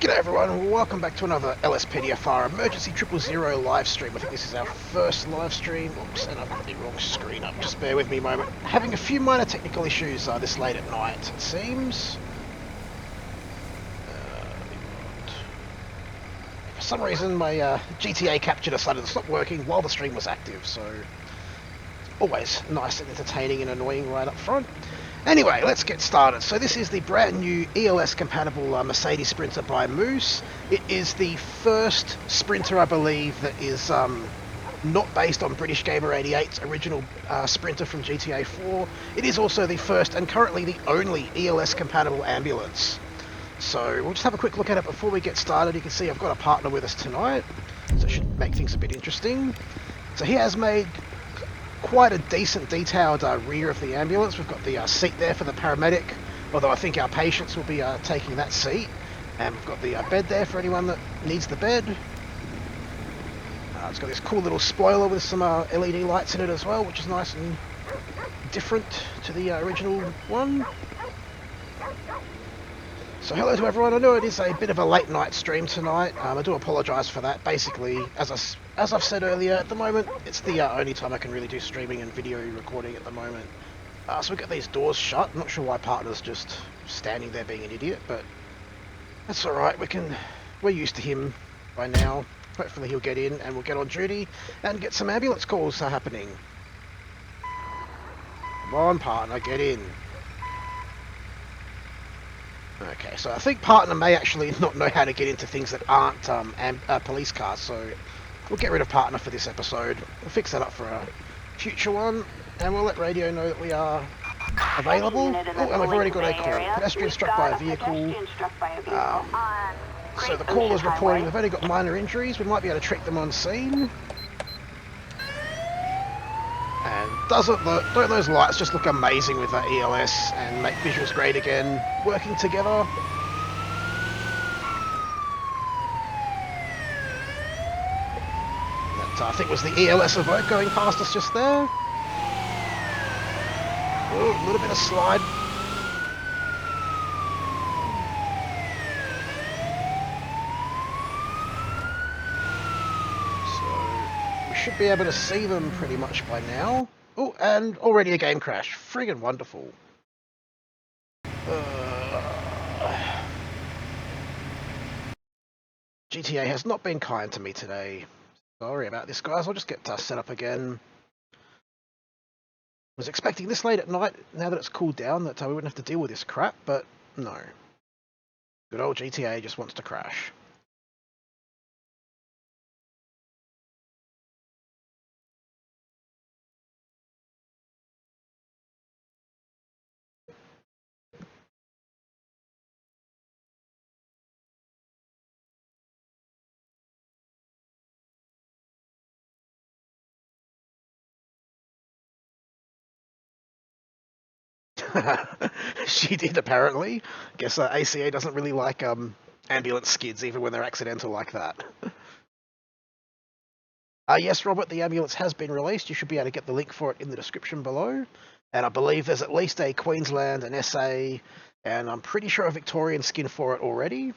G'day everyone, welcome back to another LSPDFR Emergency 000 live stream. I think this is our first live stream. Oops, and I've got the wrong screen up. Just bear with me a moment. Having a few minor technical issues this late at night, it seems. For some reason, my GTA capture decided to stop working while the stream was active, so always nice and entertaining and annoying right up front. Anyway, let's get started. So this is the brand new ELS-compatible Mercedes Sprinter by Moose. It is the first Sprinter, I believe, that is not based on British Gamer 88's original Sprinter from GTA 4. It is also the first and currently the only ELS-compatible ambulance. So we'll just have a quick look at it before we get started. You can see I've got a partner with us tonight, so it should make things a bit interesting. So he has made quite a decent detailed rear of the ambulance. We've got the seat there for the paramedic, although I think our patients will be taking that seat. And we've got the bed there for anyone that needs the bed. It's got this cool little spoiler with some LED lights in it as well, which is nice and different to the original one. So hello to everyone. I know it is a bit of a late night stream tonight. I do apologise for that. Basically, as I've said earlier, at the moment, it's the only time I can really do streaming and video recording at the moment. So we've got these doors shut. I'm not sure why partner's just standing there being an idiot, but that's alright. We're used to him by now. Hopefully he'll get in and we'll get on duty and get some ambulance calls happening. Come on, partner, get in. Okay, so I think partner may actually not know how to get into things that aren't police cars, so we'll get rid of partner for this episode. We'll fix that up for a future one, and we'll let radio know that we are available. Oh, and we've already got a call. Pedestrian struck by a vehicle. So the caller's reporting they've only got minor injuries. We might be able to treat them on scene. And don't those lights just look amazing with that ELS and make visuals great again, working together? That I think was the ELS Evoke going past us just there. Oh, a little bit of slide. Should be able to see them pretty much by now. Oh, and already a game crash. Friggin' wonderful. GTA has not been kind to me today. Sorry about this, guys. I'll just get set up again. Was expecting this late at night, now that it's cooled down, that we wouldn't have to deal with this crap, but no. Good old GTA just wants to crash. She did, apparently. Guess ACA doesn't really like ambulance skids, even when they're accidental like that. Yes, Robert, the ambulance has been released. You should be able to get the link for it in the description below. And I believe there's at least a Queensland, an SA, and I'm pretty sure a Victorian skin for it already.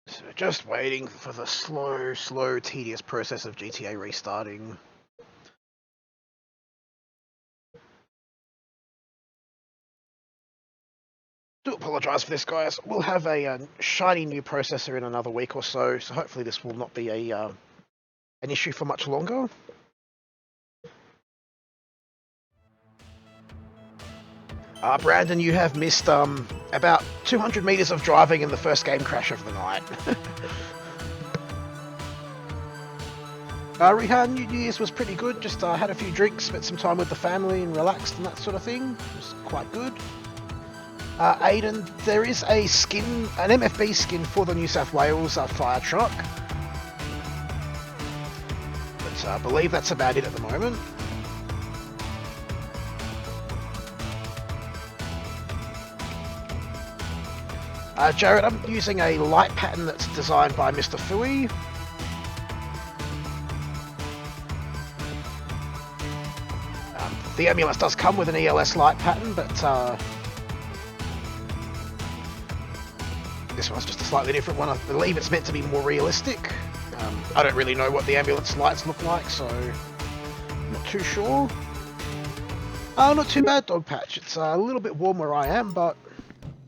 So just waiting for the slow, tedious process of GTA restarting. Do apologise for this, guys. We'll have a shiny new processor in another week or so, so hopefully this will not be an issue for much longer. Brandon, you have missed about 200 metres of driving in the first game crash of the night. Rihan, New Year's was pretty good. Just had a few drinks, spent some time with the family and relaxed and that sort of thing. It was quite good. Aiden, there is a skin, an MFB skin for the New South Wales fire truck. But I believe that's about it at the moment. Jared, I'm using a light pattern that's designed by Mr. Fui. The ambulance does come with an ELS light pattern, but this one's just a slightly different one. I believe it's meant to be more realistic. I don't really know what the ambulance lights look like, so I'm not too sure. Not too bad, Dog Patch. It's a little bit warm where I am, but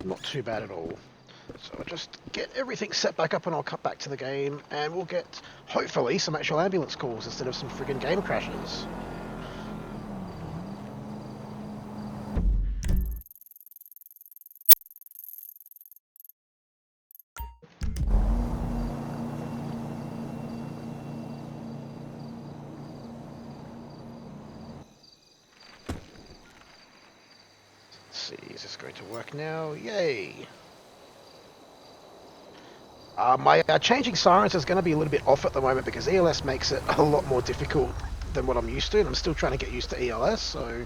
not too bad at all. So I'll just get everything set back up and I'll cut back to the game, and we'll get, hopefully, some actual ambulance calls instead of some friggin' game crashes. See, is this going to work now? Yay! My changing sirens is going to be a little bit off at the moment because ELS makes it a lot more difficult than what I'm used to, and I'm still trying to get used to ELS, so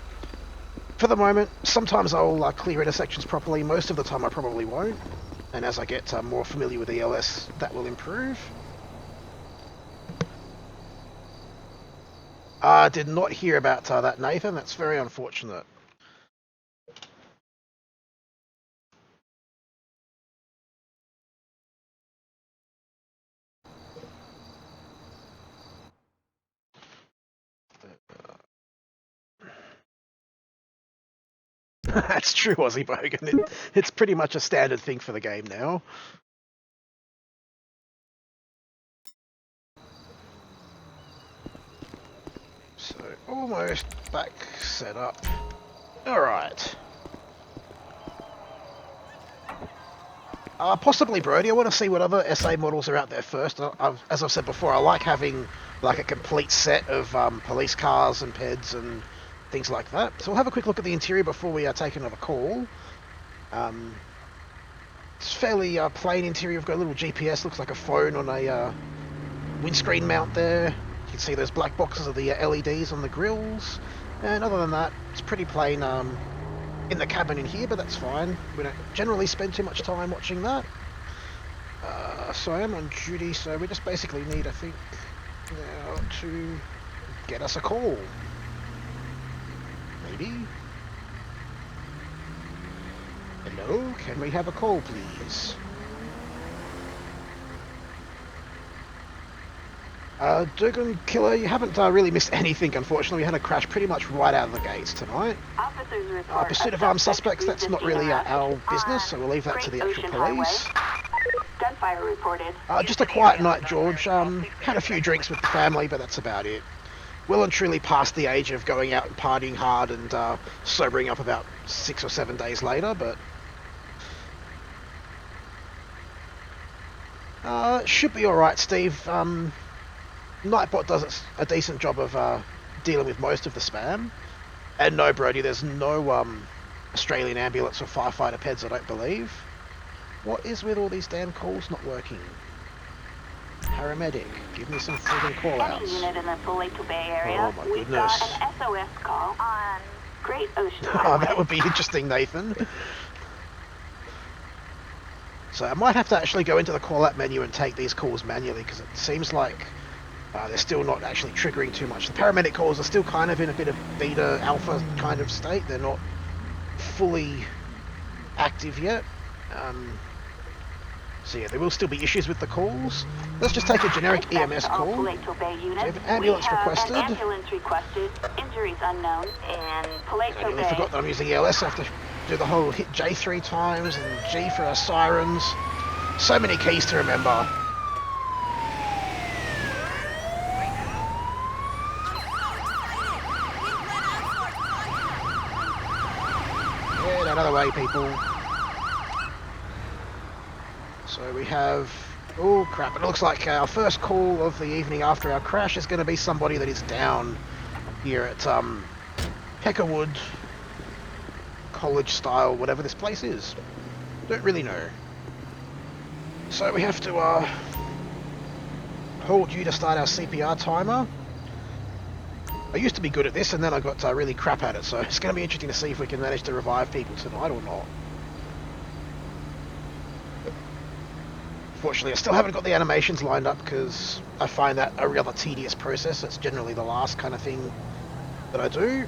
for the moment, sometimes I'll clear intersections properly, most of the time I probably won't, and as I get more familiar with ELS, that will improve. I did not hear about that, Nathan. That's very unfortunate. That's true, Aussie Bogan. It's pretty much a standard thing for the game now. So, almost back set up. Alright. Possibly Brody. I want to see what other SA models are out there first. As I've said before, I like having like a complete set of police cars and PEDs and things like that. So we'll have a quick look at the interior before we take another call. It's fairly plain interior. We've got a little GPS, looks like a phone on a windscreen mount there. You can see those black boxes of the LEDs on the grills. And other than that, it's pretty plain in the cabin in here, but that's fine. We don't generally spend too much time watching that. So I am on duty, so we just basically need, I think, now to get us a call. Maybe? Hello? Can we have a call, please? Dugan Killer, you haven't really missed anything, unfortunately. We had a crash pretty much right out of the gates tonight. Pursuit of armed suspects, that's not really our business, so we'll leave that to the actual police. Gunfire reported. Just a quiet night, George. Had a few drinks with the family, but that's about it. Well and truly past the age of going out and partying hard and sobering up about 6 or 7 days later, but should be alright, Steve. Nightbot does a decent job of dealing with most of the spam. And no, Brody, there's no Australian ambulance or firefighter PEDs, I don't believe. What is with all these damn calls not working? Paramedic, give me some friggin' call-outs. Any unit in the Paleto Bay area. Oh my goodness. We've got an SOS call on Great Ocean Highway. Oh, that would be interesting, Nathan. So I might have to actually go into the call-out menu and take these calls manually, because it seems like they're still not actually triggering too much. The paramedic calls are still kind of in a bit of beta alpha kind of state. They're not fully active yet. So yeah, there will still be issues with the calls. Let's just take a generic EMS call. So we have an ambulance requested. An ambulance requested. Injuries unknown. And Paleto I nearly Bay. forgot that I'm using ELS. I have to do the whole hit J 3 times and G for our sirens. So many keys to remember. Get out of the way, people. So we have, oh crap, it looks like our first call of the evening after our crash is going to be somebody that is down here at Peckerwood College style, whatever this place is. Don't really know. So we have to hold you to start our CPR timer. I used to be good at this and then I got really crap at it, so it's going to be interesting to see if we can manage to revive people tonight or not. Fortunately, I still haven't got the animations lined up because I find that a rather tedious process. It's generally the last kind of thing that I do.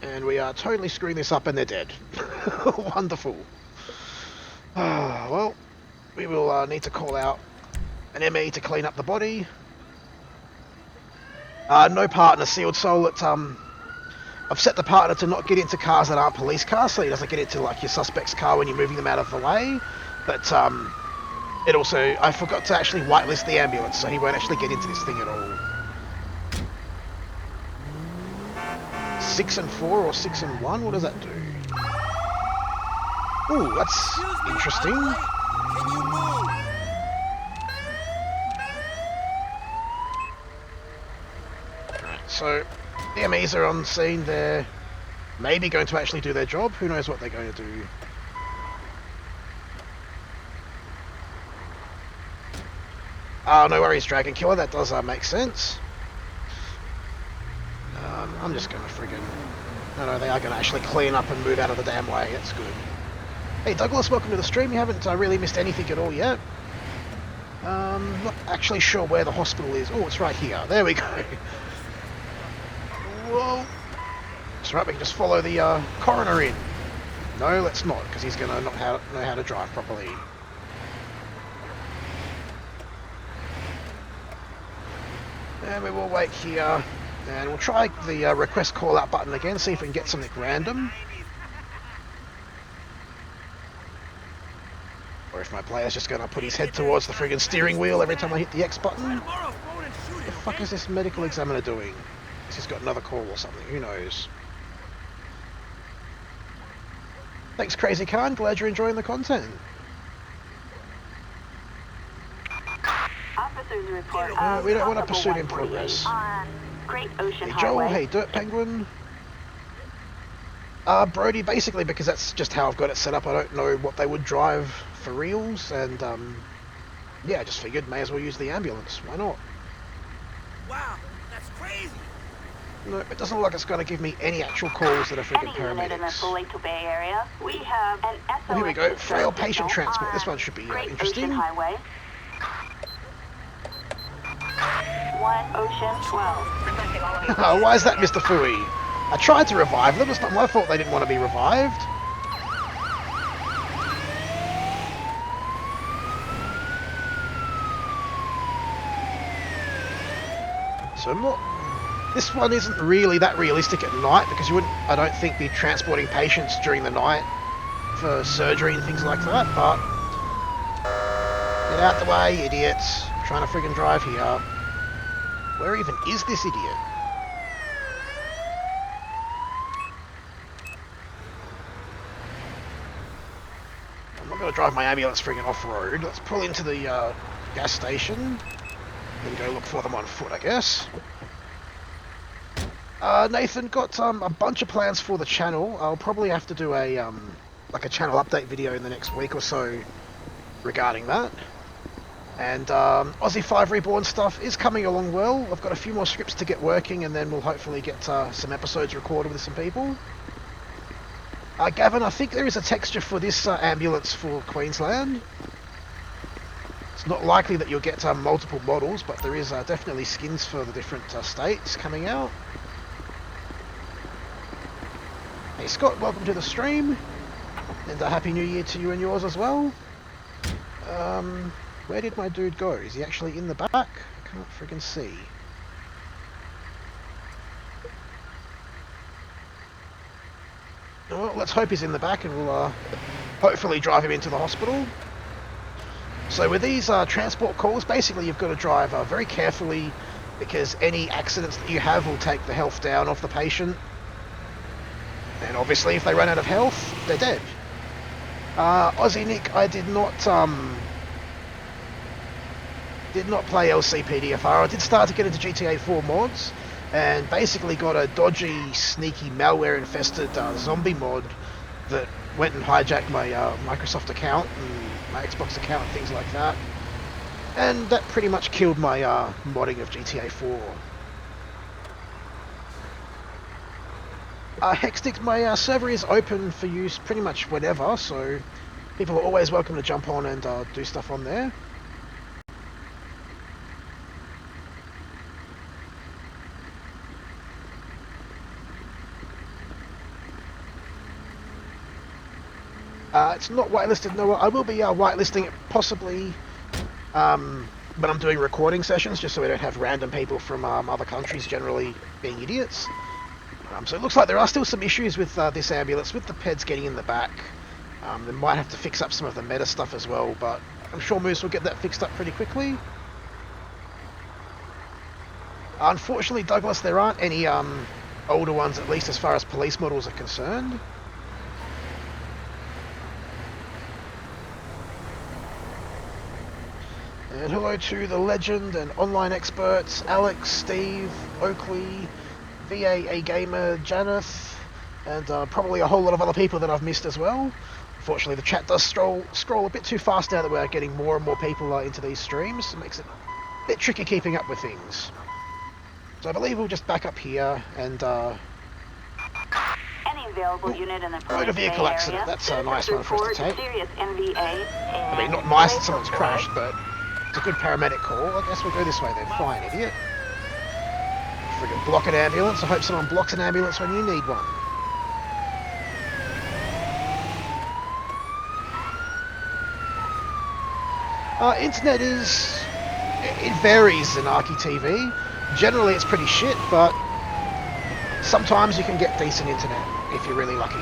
And we are totally screwing this up and they're dead. Wonderful. Well, we will need to call out an ME to clean up the body. No partner, sealed soul. I've set the partner to not get into cars that aren't police cars, so he doesn't get into like your suspect's car when you're moving them out of the way. But it also, I forgot to actually whitelist the ambulance, so he won't actually get into this thing at all. 6 and 4 or 6 and 1? What does that do? Ooh, that's interesting. Can you move? Right, so the MEs are on scene. They're maybe going to actually do their job. Who knows what they're going to do? No worries, Dragon Killer. That does make sense. I'm just going to friggin... No, they are going to actually clean up and move out of the damn way. That's good. Hey, Douglas, welcome to the stream. You haven't really missed anything at all yet. Not actually sure where the hospital is. Oh, it's right here. There we go. Whoa. That's right, we can just follow the coroner in. No, let's not, because he's going to not know how to drive properly. And we will wait here. And we'll try the request call out button again, see if we can get something random. Or if my player's just going to put his head towards the friggin' steering wheel every time I hit the X button. What the fuck is this medical examiner doing? He's got another call or something, who knows. Thanks, Crazy Khan, glad you're enjoying the content. Officers report We don't want a possible pursuit in 148 progress. on Great Ocean Hey Joel, Highway. hey Dirt Penguin. Brody, basically because that's just how I've got it set up. I don't know what they would drive for reals, and yeah, I just figured may as well use the ambulance. Why not? Wow, that's crazy. No, it doesn't look like it's going to give me any actual calls that are freaking Any unit in the paramedics. Fulito Bay area, we have an SOS Well, here we go. distress Frail patient signal transport. This on one should be Great interesting. Ocean Highway. 1 Ocean 12. Why is that, Mr. Fooey? I tried to revive them. It's not my fault they didn't want to be revived. So this one isn't really that realistic at night because you wouldn't, I don't think, be transporting patients during the night for surgery and things like that, but get out the way, idiots. I'm trying to friggin' drive here. Where even is this idiot? I'm not going to drive my ambulance friggin' off-road. Let's pull into the gas station and go look for them on foot, I guess. Nathan, got a bunch of plans for the channel. I'll probably have to do a like a channel update video in the next week or so regarding that. And Aussie 5 Reborn stuff is coming along well. I've got a few more scripts to get working, and then we'll hopefully get some episodes recorded with some people. Gavin, I think there is a texture for this ambulance for Queensland. It's not likely that you'll get multiple models, but there is definitely skins for the different states coming out. Hey Scott, welcome to the stream, and Happy New Year to you and yours as well. Where did my dude go? Is he actually in the back? I can't freaking see. Well, let's hope he's in the back, and we'll hopefully drive him into the hospital. So with these transport calls, basically you've got to drive very carefully, because any accidents that you have will take the health down of the patient. And obviously if they run out of health, they're dead. Aussie Nick, I did not play LSPDFR. I did start to get into GTA 4 mods, and basically got a dodgy, sneaky, malware-infested zombie mod that went and hijacked my Microsoft account and my Xbox account and things like that. And that pretty much killed my modding of GTA 4. Hextix, my server is open for use pretty much whenever, so People are always welcome to jump on and do stuff on there. It's not whitelisted, no. I will be whitelisting it possibly when I'm doing recording sessions, just so we don't have random people from other countries generally being idiots. So it looks like there are still some issues with this ambulance, with the PEDs getting in the back. They might have to fix up some of the meta stuff as well, but I'm sure Moose will get that fixed up pretty quickly. Unfortunately, Douglas, there aren't any older ones, at least as far as police models are concerned. And hello to the legend and online experts, Alex, Steve, Oakley, VAA Gamer, Janeth, and probably a whole lot of other people that I've missed as well. Unfortunately, the chat does scroll a bit too fast now that we're getting more and more people into these streams. It makes it a bit tricky keeping up with things. So I believe we'll just back up here and... Any available unit in the motor vehicle accident, that's a nice one for us to take. Serious NVA. I mean, not nice that someone's crashed, but it's a good paramedic call. I guess we'll go this way then. Fine, idiot. Friggin' block an ambulance. I hope someone blocks an ambulance when you need one. Internet is... it varies in Arky TV. Generally it's pretty shit, but sometimes you can get decent internet if you're really lucky.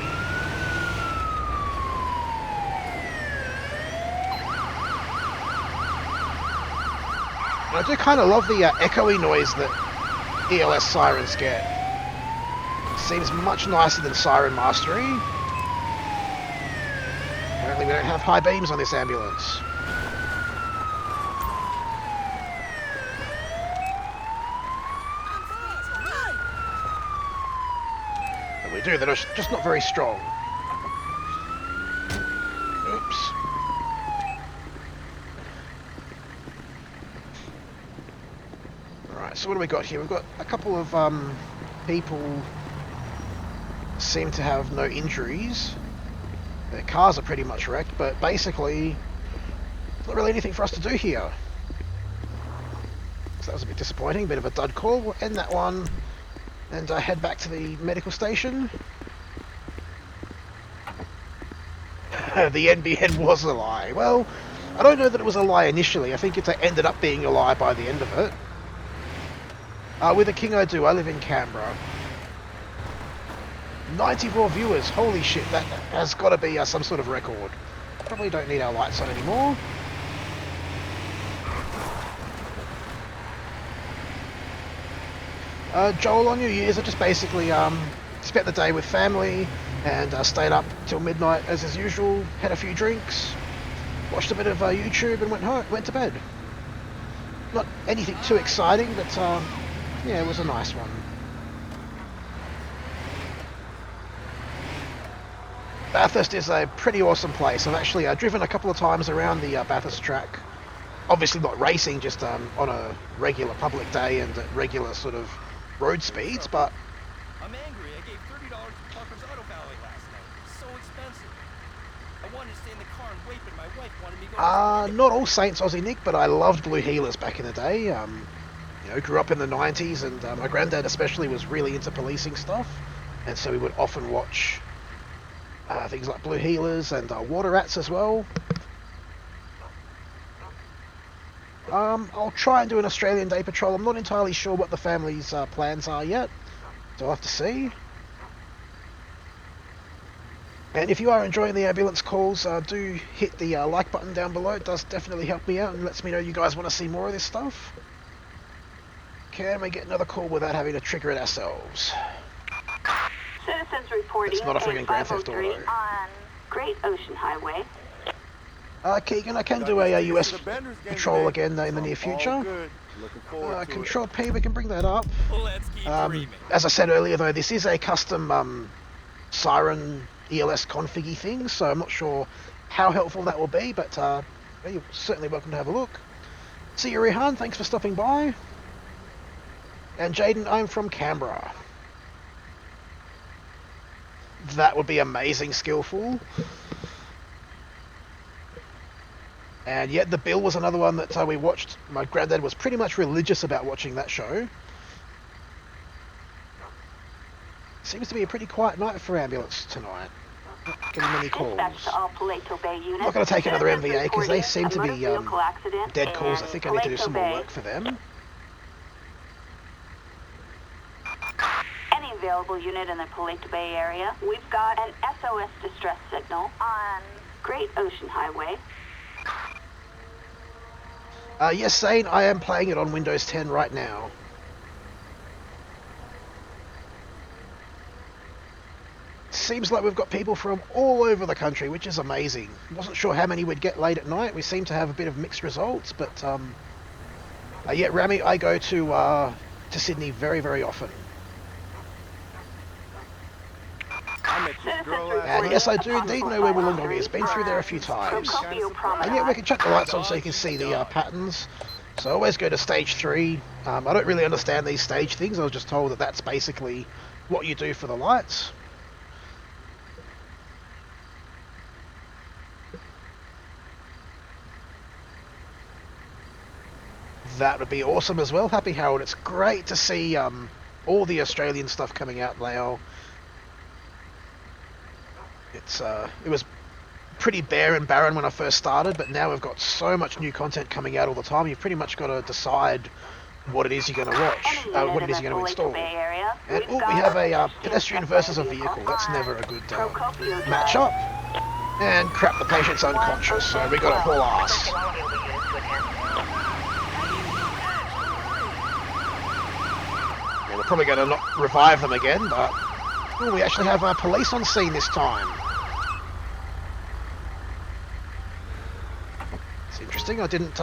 I do kind of love the echoey noise that ELS sirens get. Seems much nicer than siren mastery. Apparently we don't have high beams on this ambulance. And we do, they're just not very strong. Oops. So what do we got here? We've got a couple of people seem to have no injuries. Their cars are pretty much wrecked, but basically there's not really anything for us to do here. So that was a bit disappointing, bit of a dud call. We'll end that one and head back to the medical station. The NBN was a lie. Well, I don't know that it was a lie initially. I think it ended up being a lie by the end of it. With a king I do, I live in Canberra. 94 viewers, holy shit, that has got to be some sort of record. Probably don't need our lights on anymore. Joel, on New Year's I just basically spent the day with family and stayed up till midnight as is usual, had a few drinks, watched a bit of YouTube and went to bed. Not anything too exciting, but yeah, it was a nice one. Bathurst is a pretty awesome place. I've actually driven a couple of times around the Bathurst track. Obviously not racing, just on a regular public day and at regular sort of road speeds, but... I'm angry. I gave $30 to Parker's Auto Valet last night. It's so expensive. I wanted to stay in the car and wait, but my wife wanted me to go... not all Saints, Aussie Nick, but I loved blue heelers back in the day. You know, grew up in the 90s, and my granddad especially was really into policing stuff, and so we would often watch things like blue heelers and water rats as well. I'll try and do an Australian Day Patrol. I'm not entirely sure what the family's plans are yet, so I'll have to see. And if you are enjoying the ambulance calls, do hit the like button down below. It does definitely help me out and lets me know you guys want to see more of this stuff. Can we get another call without having to trigger it ourselves? Citizens reporting It's not a friggin' Grand Theft 503 Auto. on Great Ocean Highway. Keegan, I can do a US patrol again in the near future. Control P, we can bring that up. Let's keep dreaming. As I said earlier though, this is a custom siren ELS configgy thing, so I'm not sure how helpful that will be, but you're certainly welcome to have a look. See you, Rehan, thanks for stopping by. And Jaden, I'm from Canberra. That would be amazing, skillful. And yet The Bill was another one that we watched. My granddad was pretty much religious about watching that show. Seems to be a pretty quiet night for ambulance tonight. Not getting many calls. Dispatch to all Paleto Bay units. I'm not going to take another Citizens MVA because they reporting seem to a be motor vehicle accident dead calls. I in think I need to do Paleto some more Bay. work for them. Any available unit in the Paleto Bay area. We've got an SOS distress signal on Great Ocean Highway. Yes, Zane, I am playing it on Windows 10 right now. Seems like we've got people from all over the country, which is amazing. Wasn't sure how many we'd get late at night. We seem to have a bit of mixed results, but yeah, Rami, I go to Sydney very, very often. I met this girl And yes, I do indeed know where Wollongong is. Been through there a few times. And yeah, we can chuck the lights on so you can see the patterns. So I always go to stage 3. I don't really understand these stage things. I was just told that that's basically what you do for the lights. That would be awesome as well. Happy Harold, it's great to see all the Australian stuff coming out now. It was pretty bare and barren when I first started, but now we've got so much new content coming out all the time. You've pretty much got to decide what it is you're going to watch, what it is you're going to install. And we have a pedestrian versus a vehicle. That's never a good match-up. And crap, the patient's unconscious, so we got to haul ass. Yeah, we're probably going to not revive them again, but we actually have police on scene this time. It's interesting. I didn't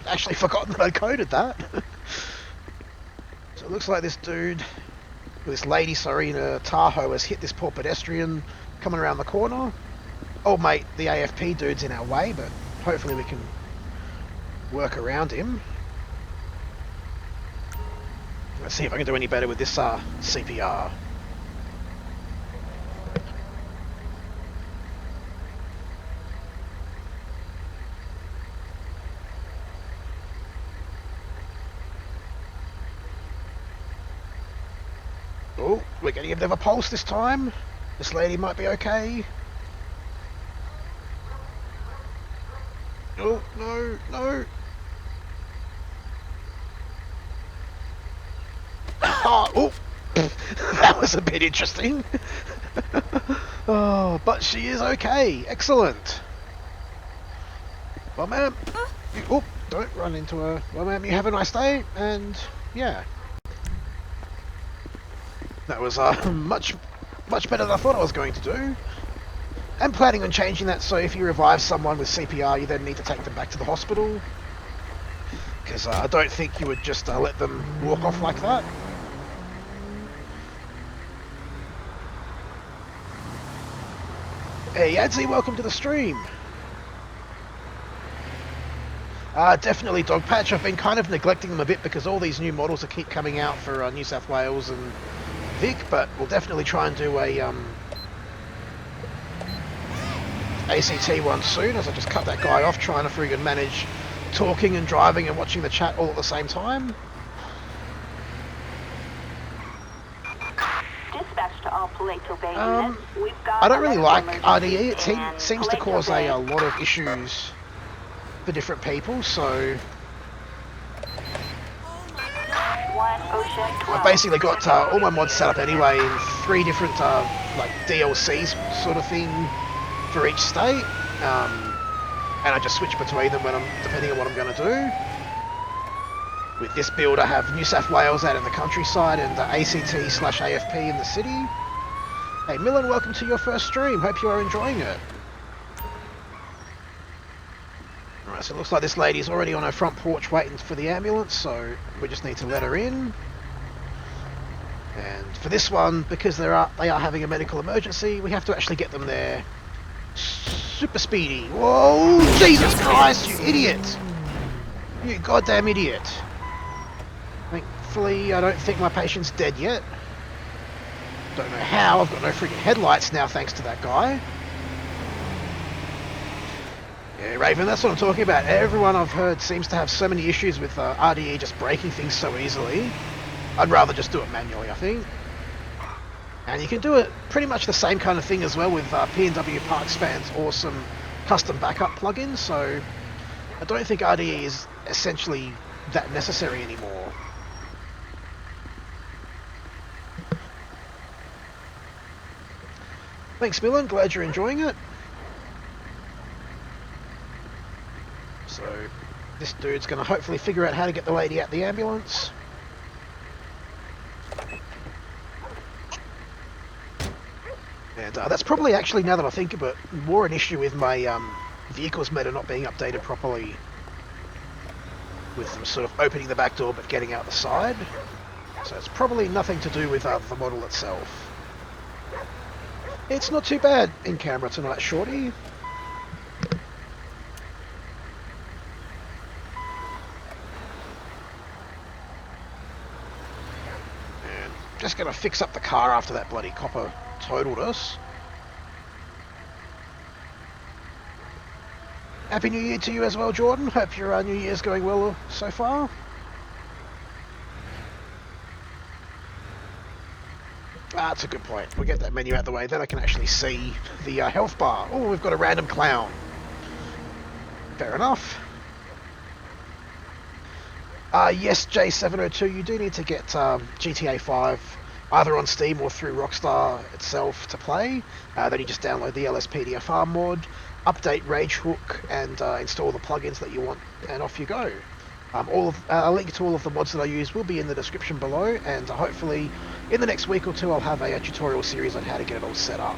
actually forgotten that I coded that. So it looks like this dude, this lady, sorry, in a Tahoe has hit this poor pedestrian coming around the corner. Oh mate, the AFP dude's in our way, but hopefully we can work around him. Let's see if I can do any better with this CPR. Oh, we're getting a bit of a pulse this time. This lady might be okay. Oh, no, no. Oh, that was a bit interesting. Oh, but she is okay. Excellent. Well, ma'am, oh, don't run into her. Well, ma'am, you have a nice day, and yeah. That was much better than I thought I was going to do. I'm planning on changing that so if you revive someone with CPR, you then need to take them back to the hospital. Because I don't think you would just let them walk off like that. Hey Yadzi, welcome to the stream. Definitely Dogpatch. I've been kind of neglecting them a bit because all these new models keep coming out for New South Wales and Vic, but we'll definitely try and do a ACT one soon, as I just cut that guy off trying to friggin' manage talking and driving and watching the chat all at the same time. Dispatch to all Paleto Bay units. We've got I don't really like RDE. It in seems to Paleto cause Bay. a lot of issues for different people, so I've basically got all my mods set up anyway in 3 different like DLCs sort of thing for each state, and I just switch between them when depending on what I'm going to do. With this build I have New South Wales out in the countryside and ACT/AFP in the city. Hey Millen, welcome to your first stream, hope you are enjoying it. Alright, so it looks like this lady's already on her front porch waiting for the ambulance, so we just need to let her in. And for this one, because they are having a medical emergency, we have to actually get them there super speedy. Whoa, Jesus Christ, you idiot! You goddamn idiot. Thankfully, I don't think my patient's dead yet. Don't know how, I've got no freaking headlights now thanks to that guy. Yeah, Raven, that's what I'm talking about. Everyone I've heard seems to have so many issues with RDE just breaking things so easily. I'd rather just do it manually, I think. And you can do it pretty much the same kind of thing as well with P&W Parkspan's awesome custom backup plugin, so I don't think RDE is essentially that necessary anymore. Thanks, Millen. Glad you're enjoying it. So this dude's going to hopefully figure out how to get the lady out the ambulance. And that's probably actually, now that I think of it, more an issue with my vehicle's meter not being updated properly, with them sort of opening the back door but getting out the side. So it's probably nothing to do with the model itself. It's not too bad in camera tonight, Shorty. And just going to fix up the car after that bloody copper totaled us. Happy New Year to you as well, Jordan. Hope your New Year's going well so far. That's a good point. We'll get that menu out of the way, then I can actually see the health bar. Oh, we've got a random clown. Fair enough. Yes, J702, you do need to get GTA 5 either on Steam or through Rockstar itself to play. Then you just download the LSPDFR mod, update Rage Hook, and install the plugins that you want, and off you go. A link to all of the mods that I use will be in the description below, and hopefully in the next week or two I'll have a tutorial series on how to get it all set up.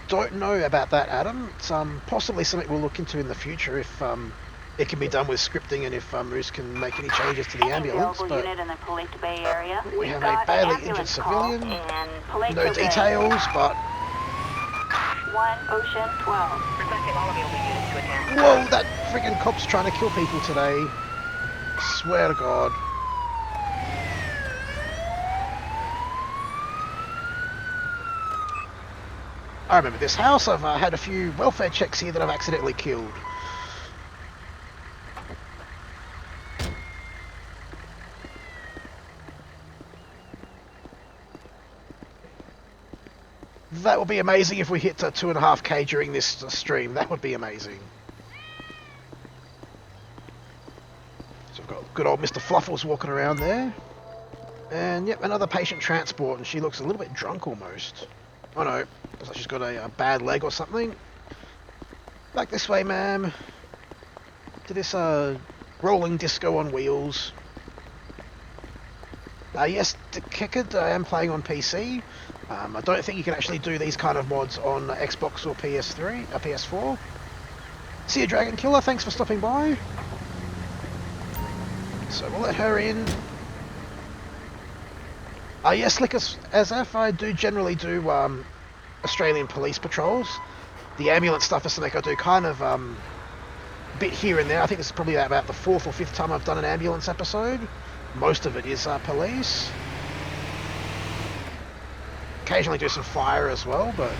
Don't know about that, Adam. It's possibly something we'll look into in the future if it can be done with scripting and if Moose can make any changes to the ambulance. But unit in the Paleto Bay area. we have a badly injured civilian. No details, but... 1 Ocean 12. Requesting all available units to attend. Whoa, that friggin' cop's trying to kill people today. Swear to God. I remember this house. I've had a few welfare checks here that I've accidentally killed. That would be amazing if we hit 2.5k during this stream. That would be amazing. So we've got good old Mr. Fluffles walking around there. And yep, another patient transport, and she looks a little bit drunk almost. Oh no, looks like she's got a bad leg or something. Back this way, ma'am. To this rolling disco on wheels. Yes, the Kickard, I am playing on PC. I don't think you can actually do these kind of mods on Xbox or PS4. See you, Dragon Killer. Thanks for stopping by. So we'll let her in. Yes, Slick as if I do generally do Australian police patrols. The ambulance stuff is something I do kind of a bit here and there. I think this is probably about the 4th or 5th time I've done an ambulance episode. Most of it is police. Occasionally do some fire as well, but...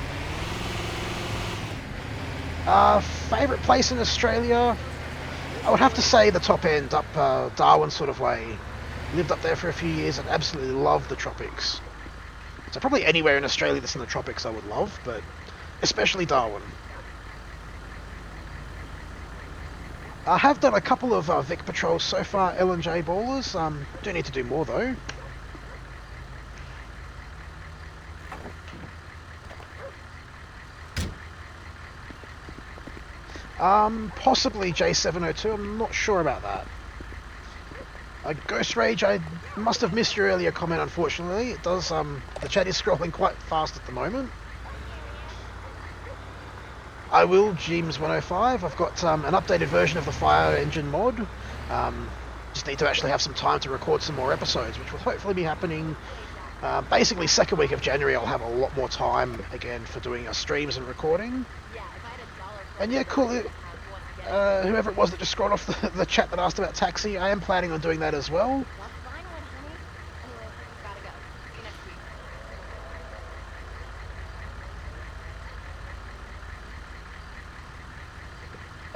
favourite place in Australia? I would have to say the top end, up Darwin sort of way. Lived up there for a few years and absolutely loved the tropics. So probably anywhere in Australia that's in the tropics I would love, but especially Darwin. I have done a couple of Vic patrols so far, L&J ballers. Do need to do more though. Possibly J702, I'm not sure about that. Ghost Rage, I must have missed your earlier comment, unfortunately. It does, the chat is scrolling quite fast at the moment. I will, Jeems105. I've got an updated version of the fire engine mod. Just need to actually have some time to record some more episodes, which will hopefully be happening basically second week of January. I'll have a lot more time again for doing streams and recording. And yeah, cool. Whoever it was that just scrolled off the chat that asked about taxi, I am planning on doing that as well.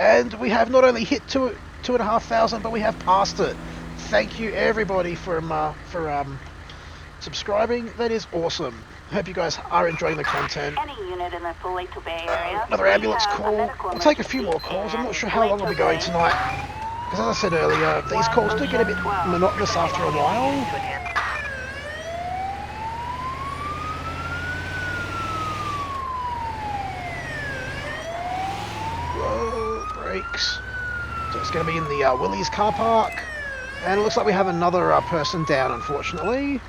And we have not only hit 2,500, but we have passed it. Thank you everybody for subscribing. That is awesome. Hope you guys are enjoying the content. Any unit in the Paleto Bay area. Another We ambulance have a call. medical I'll take a few emergency more calls. I'm not in sure how long I'll be going Paleto Bay. tonight. Because as I said earlier, these calls do get a bit monotonous after a while. Whoa, brakes. So it's going to be in the Willys car park. And it looks like we have another person down, unfortunately.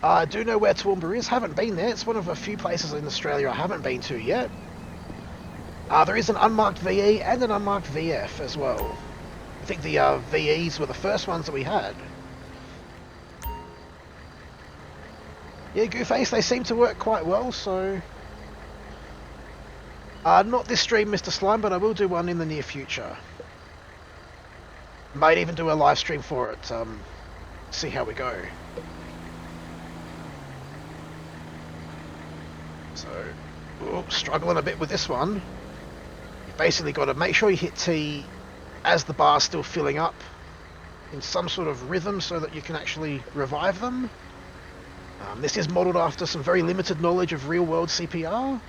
I do know where Toowoomba is. Haven't been there. It's one of a few places in Australia I haven't been to yet. There is an unmarked VE and an unmarked VF as well. I think the VEs were the first ones that we had. Yeah, Gooface, they seem to work quite well, so... not this stream, Mr. Slime, but I will do one in the near future. Might even do a live stream for it, see how we go. So, struggling a bit with this one. You've basically got to make sure you hit T as the bar's still filling up in some sort of rhythm so that you can actually revive them. This is modelled after some very limited knowledge of real-world CPR.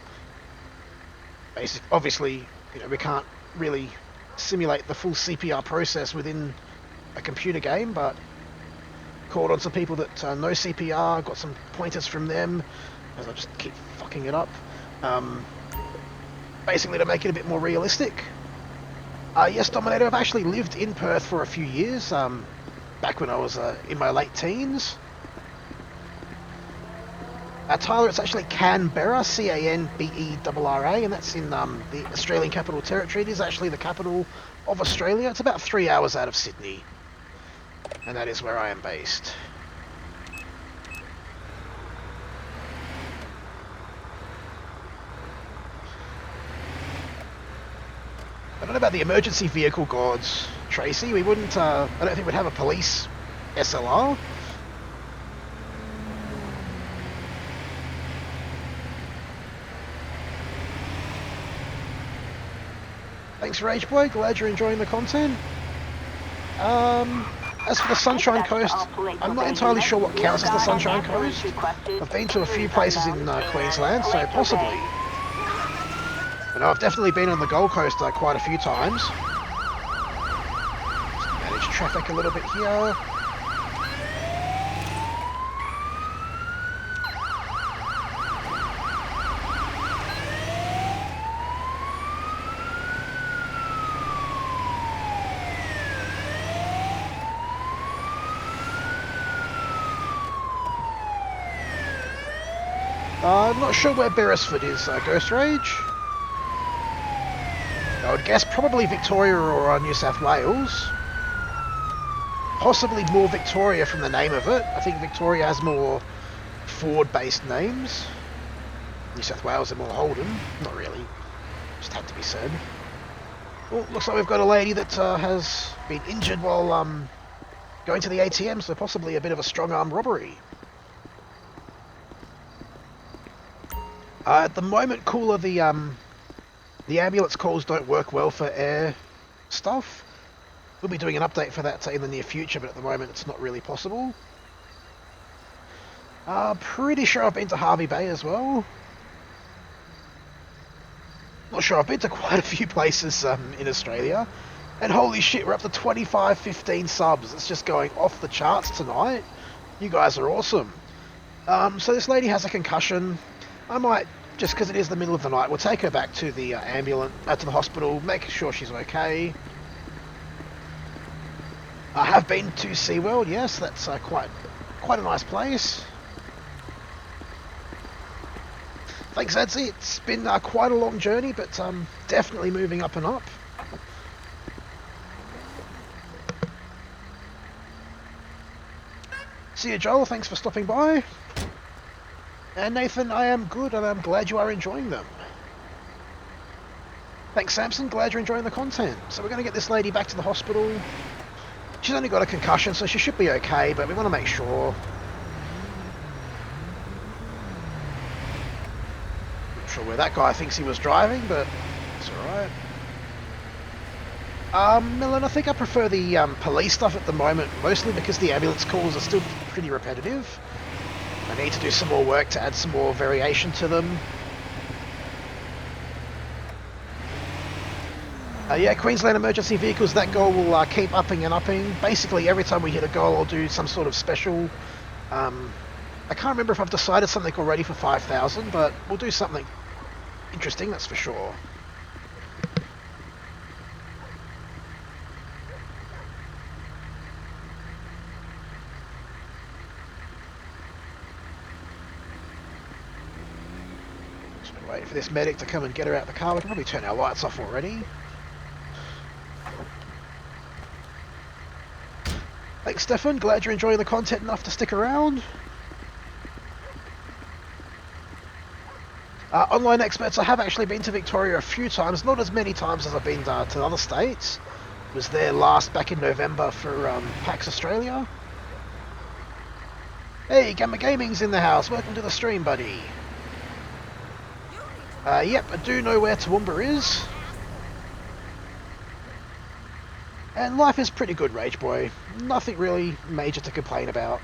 Obviously, you know, we can't really simulate the full CPR process within a computer game, but called on some people that know CPR, got some pointers from them, as I just keep fucking it up. Basically to make it a bit more realistic. Yes, Dominator, I've actually lived in Perth for a few years, back when I was in my late teens. Tyler, it's actually Canberra, C-A-N-B-E-R-R-A, and that's in the Australian Capital Territory. It is actually the capital of Australia. It's about 3 hours out of Sydney, and that is where I am based. I don't know about the emergency vehicle gods, Tracy. We wouldn't, I don't think we'd have a police SLR. Thanks, Rage Boy. Glad you're enjoying the content. As for the Sunshine Coast, I'm not entirely sure what counts as the Sunshine Coast. I've been to a few places in Queensland, so possibly. But no, I've definitely been on the Gold Coast quite a few times. Just manage traffic a little bit here. I'm not sure where Beresford is, Ghost Rage. I would guess probably Victoria or New South Wales. Possibly more Victoria from the name of it. I think Victoria has more Ford-based names. New South Wales are more Holden. Not really. Just had to be said. Well, looks like we've got a lady that has been injured while going to the ATM, so possibly a bit of a strong-arm robbery. At the moment, Cooler, the ambulance calls don't work well for air stuff. We'll be doing an update for that in the near future, but at the moment it's not really possible. Pretty sure I've been to Hervey Bay as well. Not sure, I've been to quite a few places in Australia. And holy shit, we're up to 25, 15 subs. It's just going off the charts tonight. You guys are awesome. So this lady has a concussion. I might, just because it is the middle of the night, we'll take her back to the to the hospital, make sure she's okay. I have been to SeaWorld, yes, that's quite a nice place. Thanks, Edsy. It's been quite a long journey, but definitely moving up and up. See you, Joel. Thanks for stopping by. And Nathan, I am good, and I'm glad you are enjoying them. Thanks, Samson. Glad you're enjoying the content. So we're going to get this lady back to the hospital. She's only got a concussion, so she should be okay, but we want to make sure. sure where that guy thinks he was driving, but it's alright. Millen, I think I prefer the police stuff at the moment, mostly because the ambulance calls are still pretty repetitive. I need to do some more work to add some more variation to them. Yeah, Queensland emergency vehicles, that goal will keep upping and upping. Basically, every time we hit a goal, I'll do some sort of special. I can't remember if I've decided something already for 5,000, but we'll do something interesting, that's for sure. Just been waiting for this medic to come and get her out of the car. We can probably turn our lights off already. Thanks, Stefan. Glad you're enjoying the content enough to stick around. Online experts, I have actually been to Victoria a few times, not as many times as I've been to other states. Was there last back in November for PAX Australia. Hey, Gamma Gaming's in the house. Welcome to the stream, buddy. Yep, I do know where Toowoomba is. And life is pretty good, Rage Boy. Nothing really major to complain about.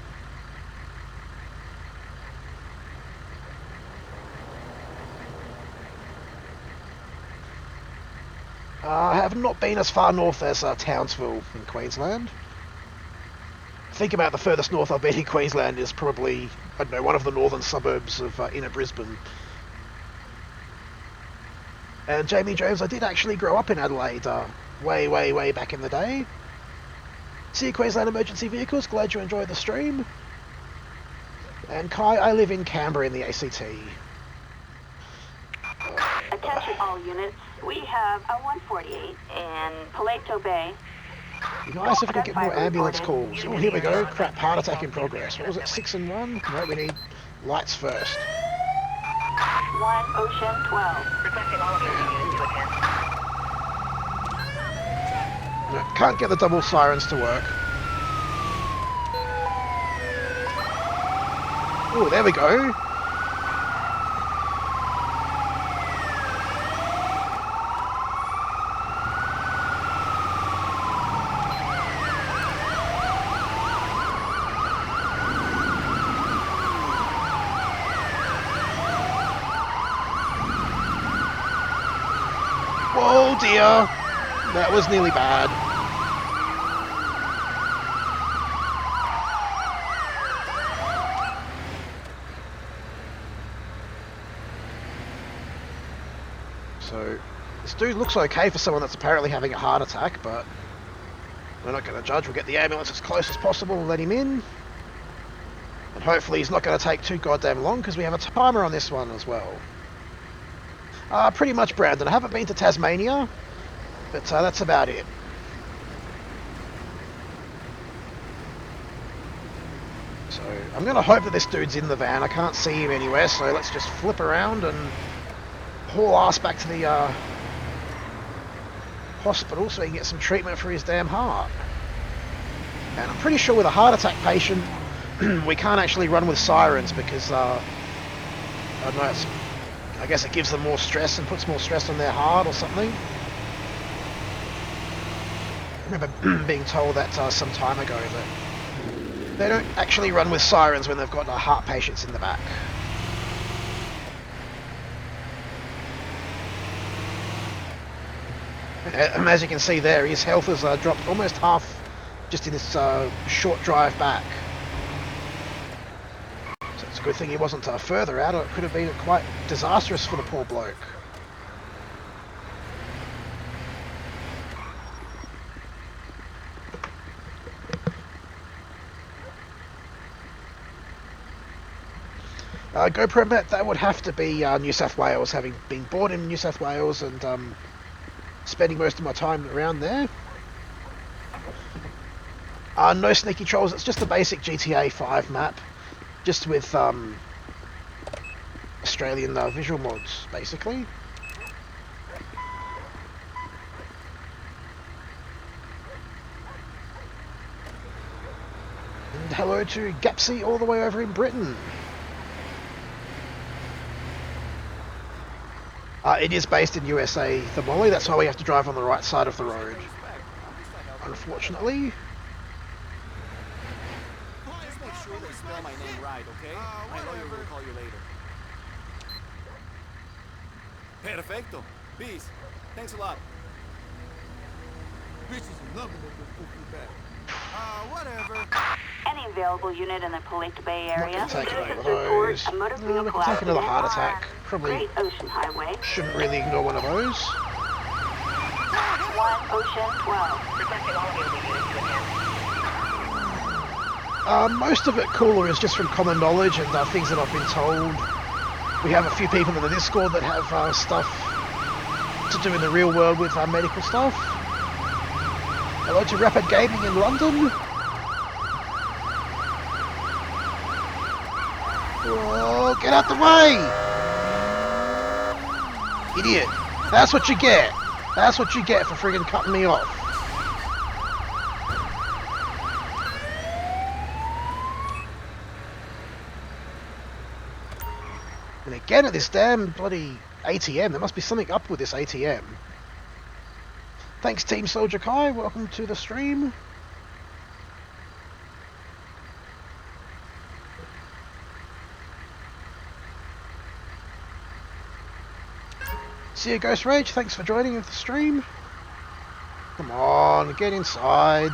I have not been as far north as Townsville in Queensland. Think about the furthest north I've been in Queensland is probably, I don't know, one of the northern suburbs of inner Brisbane. And Jamie Jones, I did actually grow up in Adelaide way back in the day. See you, Queensland Emergency Vehicles, glad you enjoyed the stream. And Kai, I live in Canberra in the ACT. Attention all units. We have a 148 in Paleto Bay. Be nice if we could get more ambulance calls. Oh, here we go. Crap, heart attack in progress. What was it, 6 and 1? No, we need lights first. 1 Ocean 12. Requesting all of your units to attend. No, can't get the double sirens to work. Oh, there we go. Oh dear, that was nearly bad. So, this dude looks okay for someone that's apparently having a heart attack, but we're not going to judge. We'll get the ambulance as close as possible and let him in. And hopefully he's not going to take too goddamn long, because we have a timer on this one as well. Pretty much, Brandon. I haven't been to Tasmania, but that's about it. So, I'm going to hope that this dude's in the van. I can't see him anywhere, so let's just flip around and haul ass back to the hospital so he can get some treatment for his damn heart. And I'm pretty sure with a heart attack patient, we can't actually run with sirens because, I don't know, I guess it gives them more stress and puts more stress on their heart or something. I remember being told that some time ago that they don't actually run with sirens when they've got heart patients in the back. And as you can see there, his health has dropped almost half just in this short drive back. So it's a good thing he wasn't further out, or it could have been quite disastrous for the poor bloke. GoPro Matt, that would have to be New South Wales, having been born in New South Wales and spending most of my time around there. No sneaky trolls, it's just the basic GTA 5 map, just with Australian visual mods, basically. And hello to Gapsy all the way over in Britain. It is based in USA, the Molly. That's why we have to drive on the right side of the road. Respect. At least I helped. Unfortunately. Just make sure that you spell my name right, okay? My lawyer will call you later. Perfecto. Peace. Thanks a lot. Bitches are loving it with goofy back. Whatever. Any available unit in the Paleto Bay area. Not gonna take any Citizens of those. report a motor No, we vehicle can take another heart accident attack. on Probably Great Ocean Highway. shouldn't really ignore one of those. 1 Ocean 12. Requesting all available units to attend. Most of it cooler is just from common knowledge and things that I've been told. We have a few people in the Discord that have stuff to do in the real world with medical stuff. Hello to Rapid Gaming in London. Oh, get out the way! Idiot. That's what you get. That's what you get for friggin' cutting me off. And again at this damn bloody ATM. There must be something up with this ATM. Thanks Team Soldier Kai. Welcome to the stream. See you, Ghost Rage. Thanks for joining the stream. Come on, get inside.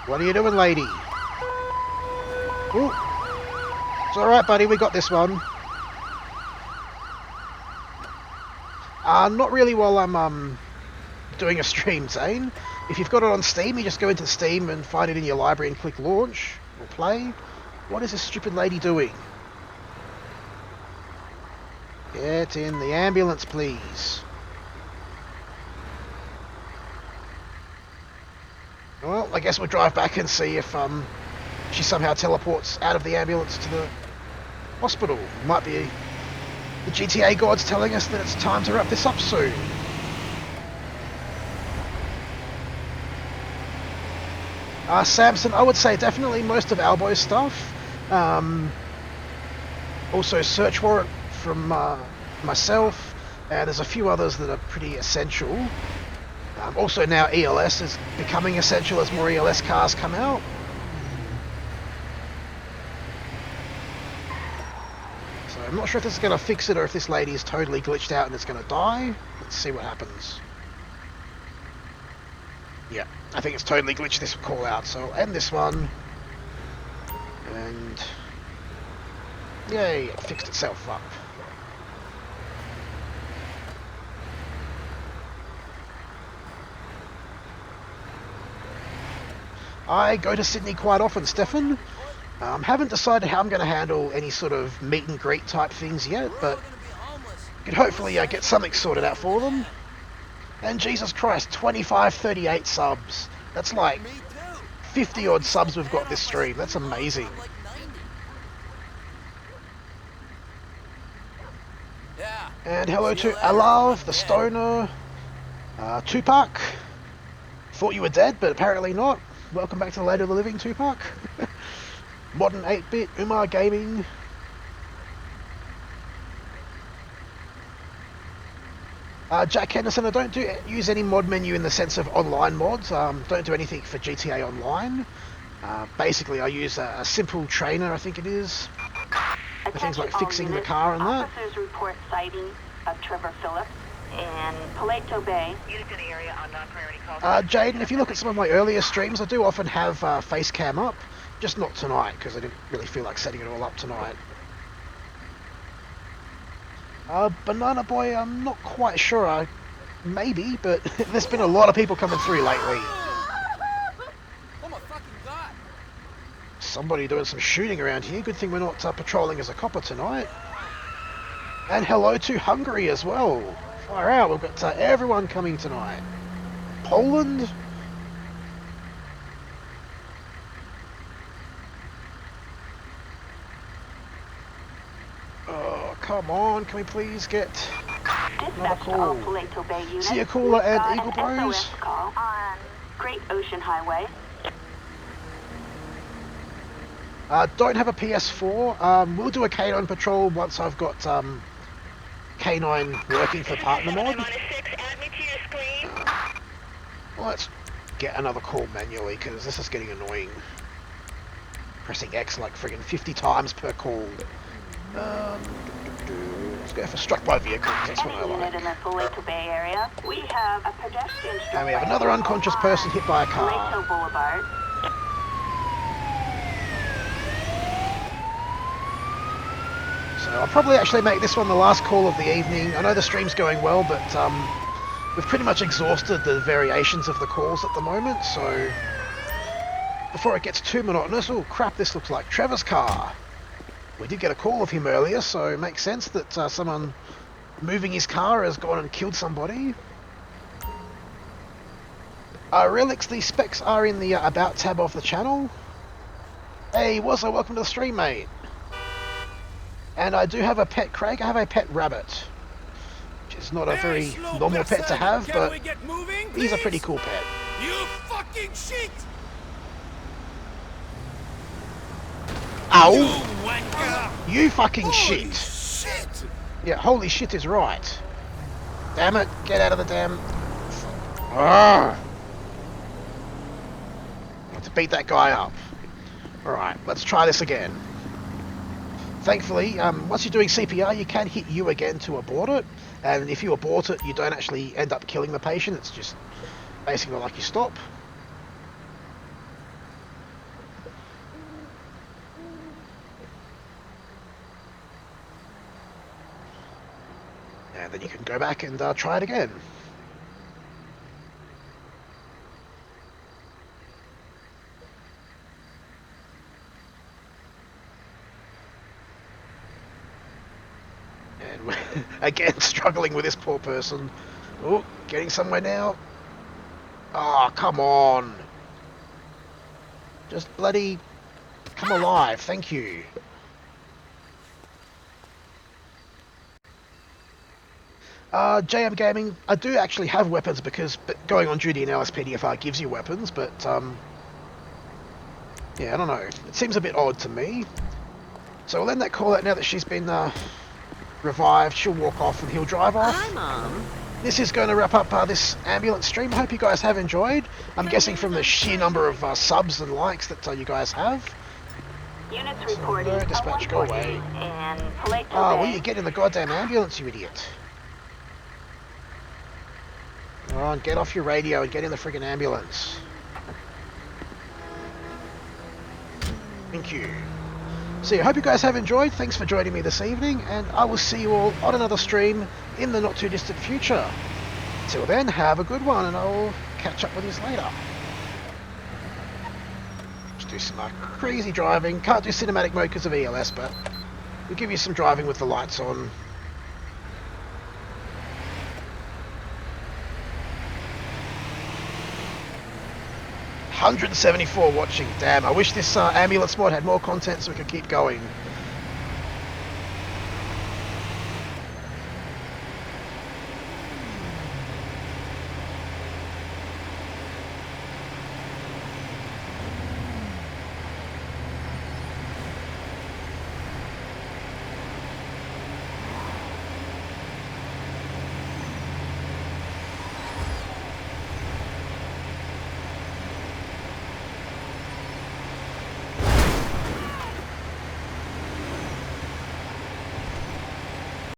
What are you doing, lady? Ooh. It's alright, buddy. We got this one. Not really while I'm doing a stream, Zane. If you've got it on Steam, you just go into Steam and find it in your library and click launch or play. What is this stupid lady doing? Get in the ambulance, please. Well, I guess we'll drive back and see if she somehow teleports out of the ambulance to the hospital. Might be the GTA gods telling us that it's time to wrap this up soon. Samson, I would say definitely most of Albo's stuff. Also Search Warrant from myself, and there's a few others that are pretty essential. Also now ELS is becoming essential as more ELS cars come out. So I'm not sure if this is going to fix it or if this lady is totally glitched out and it's going to die. Let's see what happens. Yeah, I think it's totally glitched this call out, so I'll end this one. And yay, it fixed itself up. I go to Sydney quite often, Stefan. Haven't decided how I'm going to handle any sort of meet and greet type things yet, but could hopefully get something sorted out for them. And Jesus Christ, 2538 subs. That's like 50 odd subs we've got this stream. That's amazing. And hello to Alav, the Stoner, Tupac. Thought you were dead, but apparently not. Welcome back to the Land of the Living, Tupac. Modern 8-bit, Umar Gaming. Jack Henderson, I don't use any mod menu in the sense of online mods. Don't do anything for GTA Online. Basically, I use a simple trainer, I think it is. For things like fixing the car and that. Officers report sighting of Trevor Phillips in Paleto Bay. Units in the area on non-priority calls. Jaden, if you look at some of my earlier streams, I do often have face cam up. Just not tonight, because I didn't really feel like setting it all up tonight. Banana Boy, I'm not quite sure. Maybe, but there's been a lot of people coming through lately. Oh my fucking god! Somebody doing some shooting around here. Good thing we're not patrolling as a copper tonight. And hello to Hungary as well. Far out, we've got everyone coming tonight. Poland? Oh, come on, can we please get another Dispatch to all call? Paleto Bay units. See a cooler We've and got Eagle an Bros? SOS call on Great Ocean Highway. Don't have a PS4. We'll do a canine patrol once I've got K9 working for partner mod. I'm on a 6. Add me to your screen. Let's get another call manually, because this is getting annoying. Pressing X like friggin' 50 times per call. Let's go for struck by vehicle, that's what I Any unit like. in the Paleto Bay area, we have a pedestrian struck And we have by another a unconscious vehicle person hit by a on car. Paleto Boulevard. So I'll probably actually make this one the last call of the evening. I know the stream's going well, but we've pretty much exhausted the variations of the calls at the moment, so before it gets too monotonous... Oh crap, this looks like Trevor's car. We did get a call of him earlier, so it makes sense that someone moving his car has gone and killed somebody. Relix, the specs are in the About tab of the channel. Hey, Wazzo, welcome to the stream, mate. And I do have a pet, Craig. I have a pet rabbit, which is not a very normal pet to have, but he's a pretty cool pet. You fucking shit! Ow! You wanker! You fucking Holy shit! shit! Yeah, holy shit is right. Damn it, get out of the damn... Arrgh. Have to beat that guy up. Alright, let's try this again. Thankfully, once you're doing CPR, you can hit U again to abort it. And if you abort it, you don't actually end up killing the patient. It's just basically like you stop. And then you can go back and try it again. And we're again struggling with this poor person. Oh, getting somewhere now. Oh, come on. Just bloody come alive, thank you. JM Gaming, I do actually have weapons because going on duty in LSPDFR gives you weapons, but yeah, I don't know. It seems a bit odd to me. So we'll end that call out now that she's been revived. She'll walk off and he'll drive off. Hi, Mom. This is going to wrap up this ambulance stream. I hope you guys have enjoyed. I'm guessing from the sheer number of subs and likes that you guys have. Units reporting No, dispatch, go away. in Paleto Oh, Bay. will you get in the goddamn ambulance, you idiot? Come on, get off your radio and get in the friggin' ambulance. Thank you. So I hope you guys have enjoyed. Thanks for joining me this evening, and I will see you all on another stream in the not too distant future. Till then, have a good one, and I'll catch up with you later. Just do some crazy driving. Can't do cinematic mode because of ELS, but we'll give you some driving with the lights on. $174 watching. Damn, I wish this ambulance mod had more content so we could keep going.